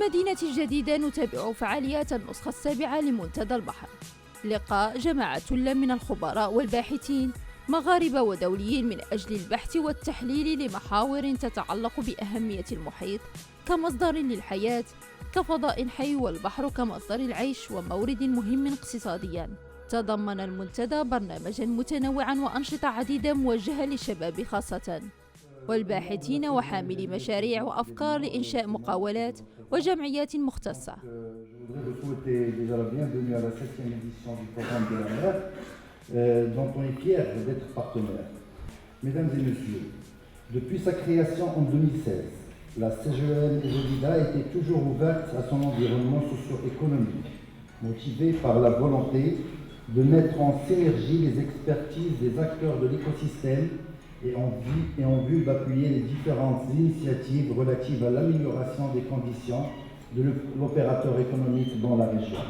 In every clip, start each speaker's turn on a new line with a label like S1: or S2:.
S1: المدينة الجديدة نتابع فعاليات النسخة السابعة لمنتدى البحر، لقاء جمع ثلا من الخبراء والباحثين مغاربة ودوليين من أجل البحث والتحليل لمحاور تتعلق بأهمية المحيط كمصدر للحياة، كفضاء حي، والبحر كمصدر العيش ومورد مهم اقتصادياً. تضمن المنتدى برنامجاً متنوعاً وأنشطة عديدة موجهة للشباب خاصة، والباحثين وحاملي مشاريع وأفكار لإنشاء مقاولات وجمعيات مختصة.
S2: dont on est fier d'être partenaire. Mesdames et messieurs, depuis sa création en 2016, la CGEM Ejodida était toujours ouverte à son environnement socio-économique, motivée par la volonté de mettre en synergie les expertises des acteurs de l'écosystème et en vue d'appuyer les différentes initiatives relatives à l'amélioration des conditions de l'opérateur économique dans la région.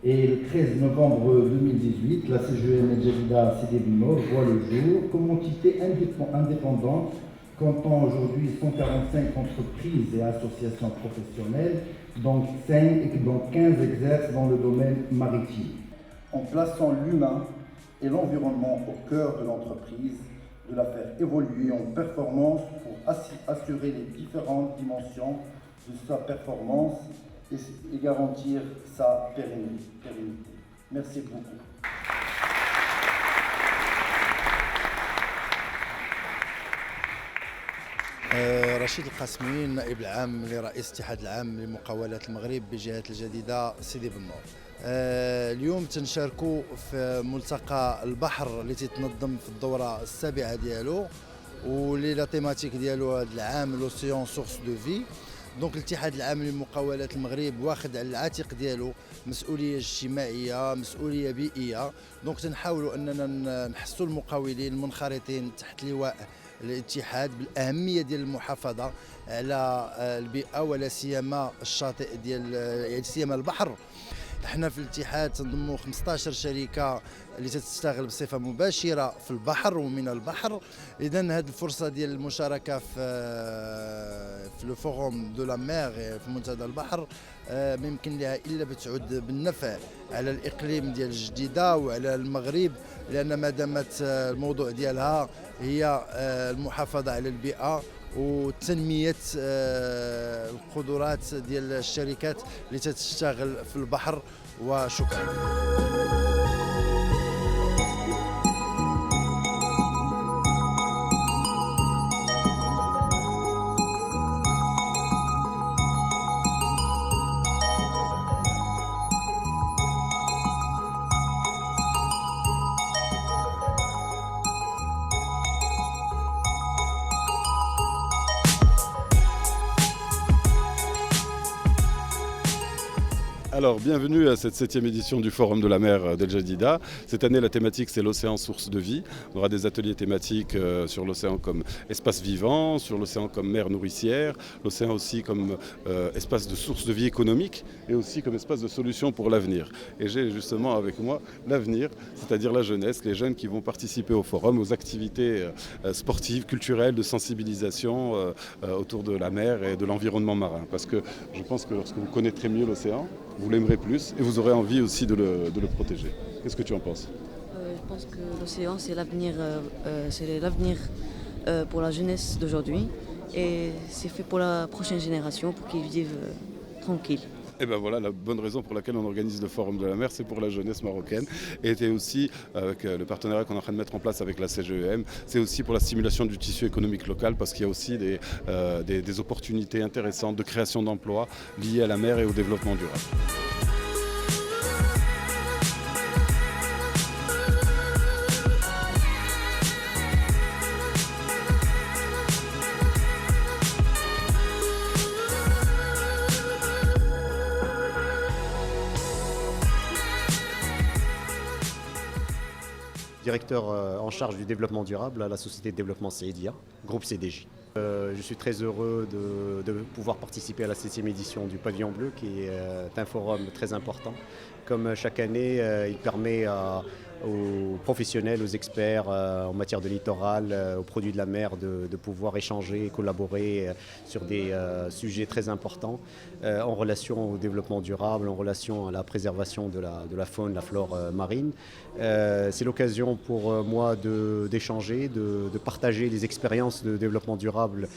S2: Et le 13 novembre 2018, la CGEM Ejodida Sidi Nord voit le jour comme entité indépendante, comptant aujourd'hui 145 entreprises et associations professionnelles, dont 15 exercent dans le domaine maritime. En plaçant l'humain et l'environnement au cœur de l'entreprise, de la faire évoluer en performance pour assurer les différentes dimensions de sa performance et garantir sa pérennité. Merci beaucoup.
S3: رشيد القاسمي، النائب العام لرئيس الاتحاد العام لمقاولات المغرب بجهة الجديدة سيدي بنور. اليوم تنشاركوا في ملتقى البحر اللي تتنظم في الدورة السابعة ديالو، واللي لا تيماتيك ديالو هذا العام لوسيون سورس دو في. دونك الاتحاد العام لمقاولات المغرب واخد على العاتق ديالو مسؤوليه اجتماعيه، مسؤوليه بيئيه. دونك تنحاولوا اننا نحسوا المقاولين المنخرطين تحت لواء الاتحاد بالاهميه ديال المحافظه على البيئه ولا سيما الشاطئ ديال يعني سيما البحر. احنا في الاتحاد تنضموا 15 شركه اللي تشتغل بصفه مباشره في البحر ومن البحر. اذا هذه الفرصه ديال المشاركه في لو فوروم دو لا مير في منتدى البحر ما يمكن لها الا بتعود بالنفع على الاقليم ديال الجديده وعلى المغرب، لان ما دامت الموضوع ديالها هي المحافظه على البيئه وتنمية القدرات ديال الشركات اللي تشتغل في البحر. وشكرا.
S4: Alors, bienvenue à cette 7e édition du Forum de la mer d'El Jadida. Cette année, la thématique, c'est l'océan source de vie. On aura des ateliers thématiques sur l'océan comme espace vivant, sur l'océan comme mer nourricière, l'océan aussi comme espace de source de vie économique et aussi comme espace de solution pour l'avenir. Et j'ai justement avec moi l'avenir, c'est-à-dire la jeunesse, les jeunes qui vont participer au forum, aux activités sportives, culturelles, de sensibilisation autour de la mer et de l'environnement marin. Parce que je pense que lorsque vous connaîtrez mieux l'océan, vous l'aimerez plus et vous aurez envie aussi de le protéger. Qu'est-ce que tu en penses ?
S5: Je pense que l'océan, c'est l'avenir pour la jeunesse d'aujourd'hui et c'est fait pour la prochaine génération, pour qu'ils vivent tranquilles.
S4: Et bien voilà, la bonne raison pour laquelle on organise le Forum de la mer, c'est pour la jeunesse marocaine. Et c'est aussi, avec le partenariat qu'on est en train de mettre en place avec la CGEM, c'est aussi pour la stimulation du tissu économique local, parce qu'il y a aussi des opportunités intéressantes de création d'emplois liées à la mer et au développement durable.
S6: Directeur en charge du développement durable à la société de développement CEDIA, groupe CDJ. Je suis très heureux de pouvoir participer à la 7e édition du Pavillon Bleu, qui est un forum très important. Comme chaque année, il permet aux professionnels, aux experts en matière de littoral, aux produits de la mer, de pouvoir échanger et collaborer sur des sujets très importants en relation au développement durable, en relation à la préservation de la faune, la flore marine. C'est l'occasion pour moi d'échanger, de partager les expériences de développement durable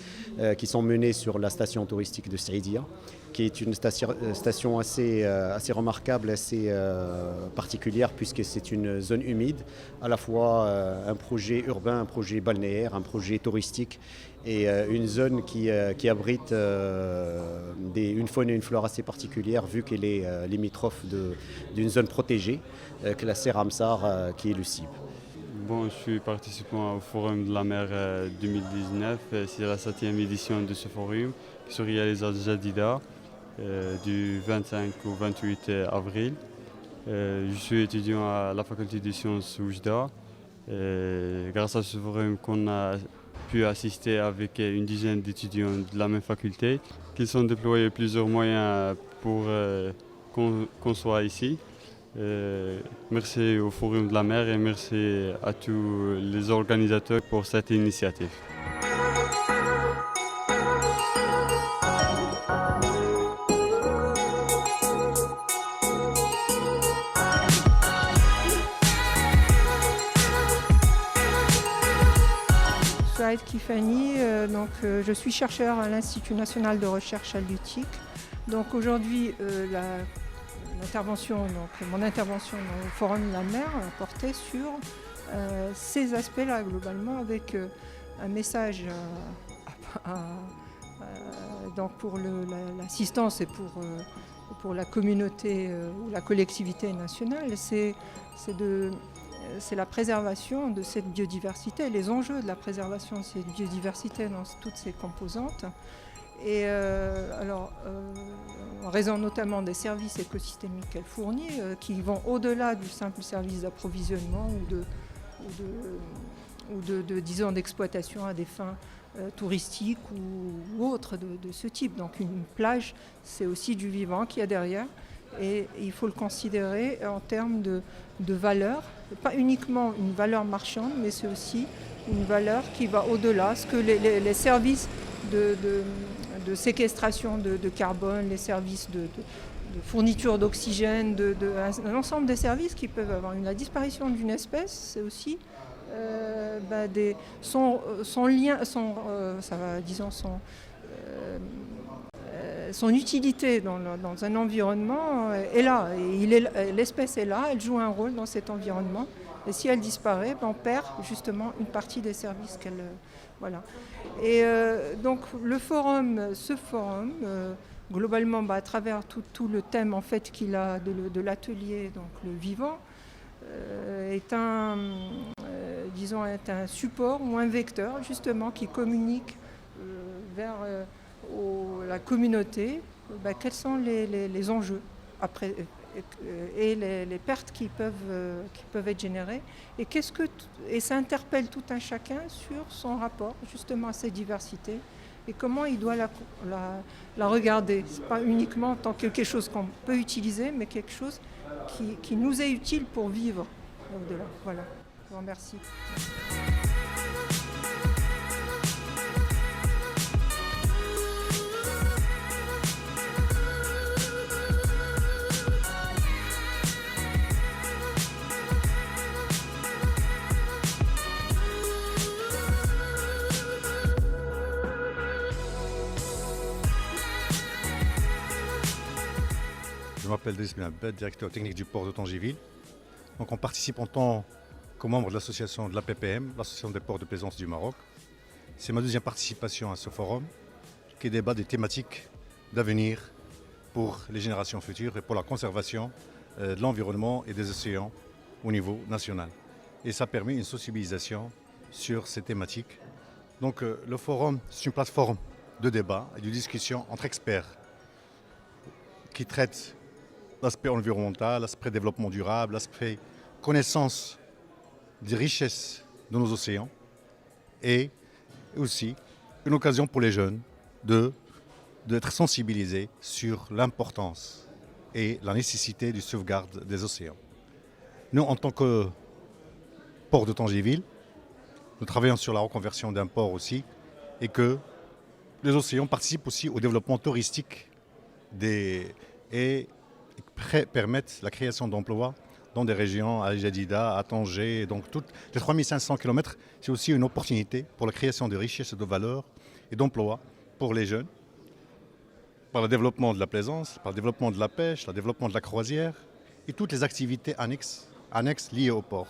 S6: qui sont menées sur la station touristique de Saïdia, qui est une station assez remarquable, assez particulière, puisque c'est une zone humide, à la fois un projet urbain, un projet balnéaire, un projet touristique, et une zone qui abrite une faune et une flore assez particulières, vu qu'elle est limitrophe d'une zone protégée, classée Ramsar, qui est le CIB.
S7: Bon, je suis participant au Forum de la mer 2019. C'est la 7e édition de ce forum qui se réalise à Jadida du 25 au 28 avril. Je suis étudiant à la faculté des sciences Oujda. Grâce à ce forum qu'on a pu assister avec une dizaine d'étudiants de la même faculté, qui ont déployé plusieurs moyens pour qu'on soit ici. Merci au Forum de la mer et merci à tous les organisateurs pour cette initiative.
S8: Saïd Kifani, je suis chercheur à l'Institut national de recherche halieutique. Donc aujourd'hui, mon intervention dans le Forum de la mer portait sur ces aspects-là globalement, avec un message donc pour l'assistance et pour la communauté ou la collectivité nationale, c'est la préservation de cette biodiversité, les enjeux de la préservation de cette biodiversité dans toutes ses composantes. Et en raison notamment des services écosystémiques qu'elle fournit, qui vont au-delà du simple service d'approvisionnement ou disons, d'exploitation à des fins touristiques ou autres de ce type. Donc une plage, c'est aussi du vivant qu'il y a derrière. Et il faut le considérer en termes de valeur, pas uniquement une valeur marchande, mais c'est aussi une valeur qui va au-delà. Ce que les services de séquestration de carbone, les services de fourniture d'oxygène, un ensemble de services qui peuvent avoir la disparition d'une espèce, c'est aussi son utilité dans un environnement est là. Et l'espèce est là, elle joue un rôle dans cet environnement. Et si elle disparaît, on perd justement une partie des services qu'elle... voilà. Et donc ce forum, globalement, à travers tout le thème en fait, qu'il a de l'atelier, donc le vivant, est un support ou un vecteur justement qui communique vers la communauté quels sont les enjeux après, et les pertes qui peuvent être générées et ça interpelle tout un chacun sur son rapport justement à cette diversité et comment il doit la regarder. Ce n'est pas uniquement en tant que quelque chose qu'on peut utiliser, mais quelque chose qui nous est utile pour vivre au-delà. Voilà, je vous remercie.
S9: Je m'appelle Driss Ben Abed, directeur technique du port de Tangéville. Donc on participe en tant que membre de l'association de l'APPM, l'association des ports de plaisance du Maroc. C'est ma deuxième participation à ce forum qui débat des thématiques d'avenir pour les générations futures et pour la conservation de l'environnement et des océans au niveau national. Et ça permet une sensibilisation sur ces thématiques. Donc le forum, c'est une plateforme de débat et de discussion entre experts qui traitent l'aspect environnemental, l'aspect développement durable, l'aspect connaissance des richesses de nos océans et aussi une occasion pour les jeunes d'être sensibilisés sur l'importance et la nécessité de sauvegarde des océans. Nous, en tant que port de Tangéville. Nous travaillons sur la reconversion d'un port aussi et que les océans participent aussi au développement touristique et permettent la création d'emplois dans des régions, à Jadida, à Tanger. Donc toutes les 3500 km, c'est aussi une opportunité pour la création de richesses, de valeurs et d'emplois pour les jeunes, par le développement de la plaisance, par le développement de la pêche, le développement de la croisière et toutes les activités annexes liées au port.